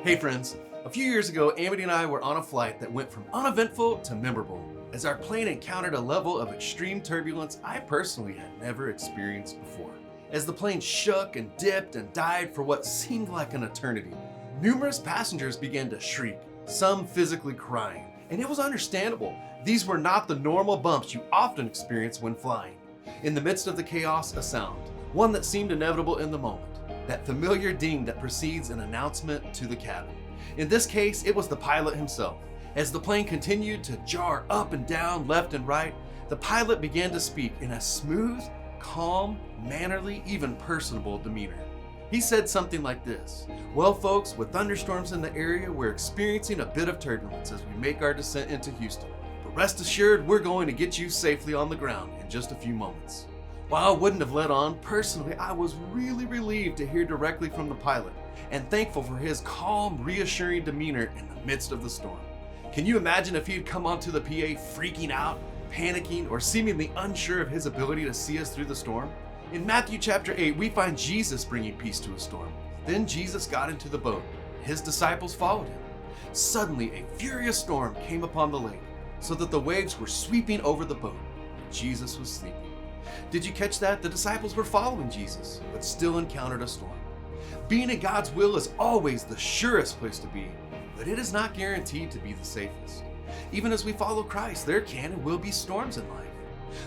Hey friends, a few years ago, Amity and I were on a flight that went from uneventful to memorable, as our plane encountered a level of extreme turbulence I personally had never experienced before. As the plane shook and dipped and dived for what seemed like an eternity, numerous passengers began to shriek, some physically crying, and it was understandable. These were not the normal bumps you often experience when flying. In the midst of the chaos, a sound, one that seemed inevitable in the moment. That familiar ding that precedes an announcement to the cabin. In this case, it was the pilot himself. As the plane continued to jar up and down, left and right, the pilot began to speak in a smooth, calm, mannerly, even personable demeanor. He said something like this: "Well folks, with thunderstorms in the area, we're experiencing a bit of turbulence as we make our descent into Houston. But rest assured, we're going to get you safely on the ground in just a few moments." While I wouldn't have let on, personally, I was really relieved to hear directly from the pilot and thankful for his calm, reassuring demeanor in the midst of the storm. Can you imagine if he had come onto the PA freaking out, panicking, or seemingly unsure of his ability to see us through the storm? In Matthew chapter 8, we find Jesus bringing peace to a storm. Then Jesus got into the boat. His disciples followed him. Suddenly, a furious storm came upon the lake, so that the waves were sweeping over the boat. Jesus was sleeping. Did you catch that? The disciples were following Jesus, but still encountered a storm. Being in God's will is always the surest place to be, but it is not guaranteed to be the safest. Even as we follow Christ, there can and will be storms in life.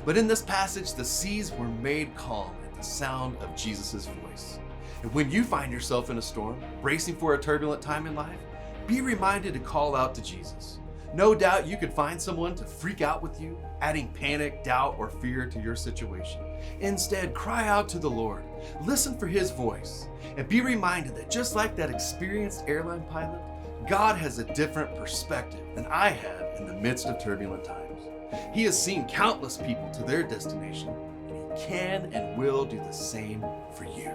But in this passage, the seas were made calm at the sound of Jesus' voice. And when you find yourself in a storm, bracing for a turbulent time in life, be reminded to call out to Jesus. No doubt you could find someone to freak out with you, adding panic, doubt, or fear to your situation. Instead, cry out to the Lord, listen for His voice, and be reminded that just like that experienced airline pilot, God has a different perspective than I have in the midst of turbulent times. He has seen countless people to their destination, and He can and will do the same for you.